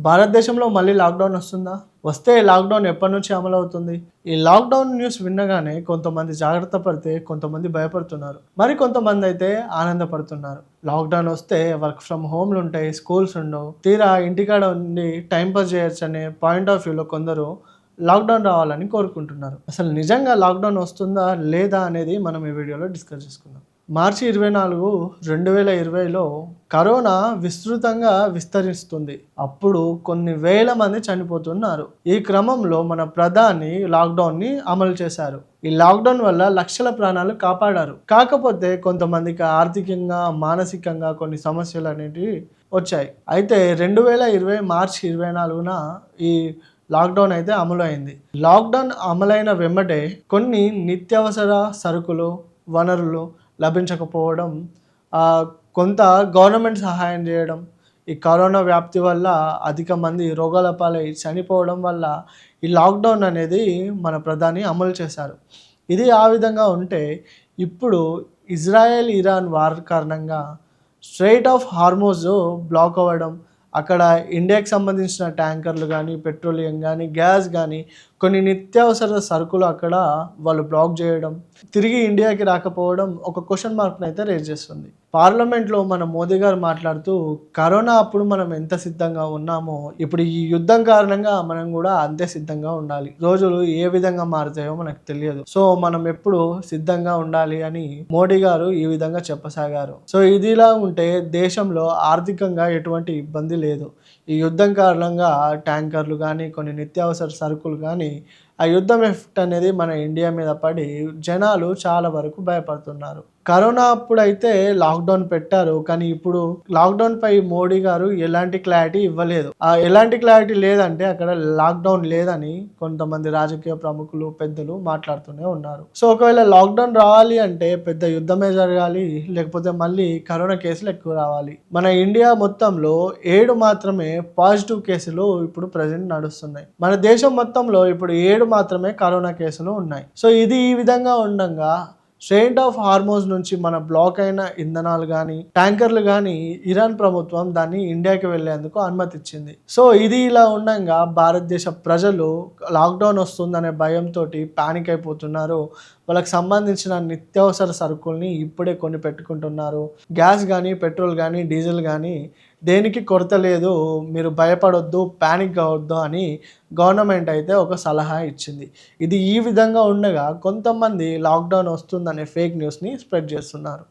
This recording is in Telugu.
భారతదేశంలో మళ్ళీ లాక్‌డౌన్ వస్తుందా? వస్తే లాక్‌డౌన్ ఎప్పటినుంచి అమలవుతుంది? ఈ లాక్‌డౌన్ న్యూస్ వినగానే కొంతమంది జాగ్రత్త పడితే, కొంతమంది భయపడుతున్నారు. మరి కొంతమందైతే ఆనందపడుతున్నారు. లాక్‌డౌన్ వస్తే వర్క్ ఫ్రమ్ హోమ్‌లుంటాయి, స్కూల్స్ ఉండవు. తీరా ఇంటికాడ ఉండి టైమ్ పాస్ చేయొచ్చనే పాయింట్ ఆఫ్ వ్యూలో కొందరు లాక్‌డౌన్ రావాలని కోరుకుంటున్నారు. అసలు నిజంగా లాక్‌డౌన్ వస్తుందా? లేదా? అనేది మనం ఈ వీడియోలో డిస్కస్ చేసుకుందాం. మార్చి 24, 2020లో కరోనా విస్తృతంగా విస్తరిస్తుంది. అప్పుడు కొన్ని వేల మంది చనిపోతున్నారు. ఈ క్రమంలో మన ప్రధాని లాక్‌డౌన్‌ని అమలు చేశారు. ఈ లాక్‌డౌన్ వల్ల లక్షల ప్రాణాలు కాపాడారు. కాకపోతే కొంతమందికి ఆర్థికంగా, మానసికంగా కొన్ని సమస్యలు అనేటివి వచ్చాయి. అయితే 2020 మార్చి 24న ఈ లాక్‌డౌన్ అయితే అమలైంది. లాక్‌డౌన్ అమలైన వెంబటే కొన్ని నిత్యావసర సరుకులు, వనరులు లభించకపోవడం, కొంత గవర్నమెంట్ సహాయం చేయడం, ఈ కరోనా వ్యాప్తి వల్ల అధిక మంది రోగాల పాలై చనిపోవడం వల్ల ఈ లాక్‌డౌన్ అనేది మన ప్రధాని అమలు చేశారు. ఇది ఆ విధంగా ఉంటే ఇప్పుడు ఇజ్రాయెల్, ఇరాన్ వార్ కారణంగా స్ట్రెయిట్ ఆఫ్ హార్మోజ్ బ్లాక్ అవ్వడం, అక్కడ ఇండియాకి సంబంధించిన ట్యాంకర్లు కానీ, పెట్రోలియం కానీ, గ్యాస్ కానీ, కొన్ని నిత్యావసర సరుకులు అక్కడ వాళ్ళు బ్లాక్ చేయడం, తిరిగి ఇండియాకి రాకపోవడం ఒక క్వశ్చన్ మార్క్‌ని అయితే రేజ్ చేస్తుంది. పార్లమెంట్‌లో మన మోదీ గారు మాట్లాడుతూ, కరోనా అప్పుడు మనం ఎంత సిద్ధంగా ఉన్నామో, ఇప్పుడు ఈ యుద్ధం కారణంగా మనం కూడా అంతే సిద్ధంగా ఉండాలి. రోజులు ఏ విధంగా మారుతాయో మనకు తెలియదు. సో మనం ఎప్పుడు సిద్ధంగా ఉండాలి అని మోడీ గారు ఈ విధంగా చెప్పసాగారు. సో ఇదిలా ఉంటే దేశంలో ఆర్థికంగా ఎటువంటి ఇబ్బంది లేదు. ఈ యుద్ధం కారణంగా ట్యాంకర్లు కానీ, కొన్ని నిత్యావసర సరుకులు కానీ, ఆ యుద్ధం ఎఫెక్ట్ అనేది మన ఇండియా మీద పడి జనాలు చాలా వరకు భయపడుతున్నారు. కరోనా అప్పుడైతే లాక్‌డౌన్ పెట్టారు. కానీ ఇప్పుడు లాక్‌డౌన్‌పై మోడీ గారు ఎలాంటి క్లారిటీ ఇవ్వలేదు. ఎలాంటి క్లారిటీ లేదంటే అక్కడ లాక్‌డౌన్ లేదని కొంతమంది రాజకీయ ప్రముఖులు, పెద్దలు మాట్లాడుతూనే ఉన్నారు. సో ఒకవేళ లాక్‌డౌన్ రావాలి అంటే పెద్ద యుద్ధమే జరగాలి, లేకపోతే మళ్ళీ కరోనా కేసులు ఎక్కువ రావాలి. మన ఇండియా మొత్తంలో 7 మాత్రమే పాజిటివ్ కేసులు ఇప్పుడు ప్రెజెంట్ నడుస్తున్నాయి. మన దేశం మొత్తంలో ఇప్పుడు 7 మాత్రమే కరోనా కేసులు ఉన్నాయి. సో ఇది ఈ విధంగా ఉండంగా స్ట్రెయిట్ ఆఫ్ హార్మోజ్ నుంచి మన బ్లాక్ అయిన ఇంధనాలు కానీ, ట్యాంకర్లు కానీ ఇరాన్ ప్రభుత్వం దాన్ని ఇండియాకి వెళ్లేందుకు అనుమతి ఇచ్చింది. సో ఇది ఇలా ఉండంగా భారతదేశ ప్రజలు లాక్‌డౌన్ వస్తుందనే భయంతో పానిక్ అయిపోతున్నారు. వాళ్ళకి సంబంధించిన నిత్యావసర సరుకుల్ని ఇప్పుడే కొని పెట్టుకుంటున్నారు. గ్యాస్ కానీ, పెట్రోల్ కానీ, డీజిల్ కానీ దేనికి కొరత లేదు, మీరు భయపడొద్దు, పానిక్ కావద్దు అని గవర్నమెంట్ అయితే ఒక సలహా ఇచ్చింది. ఇది ఈ విధంగా ఉండగా కొంతమంది లాక్‌డౌన్ వస్తుందనే ఫేక్ న్యూస్‌ని స్ప్రెడ్ చేస్తున్నారు.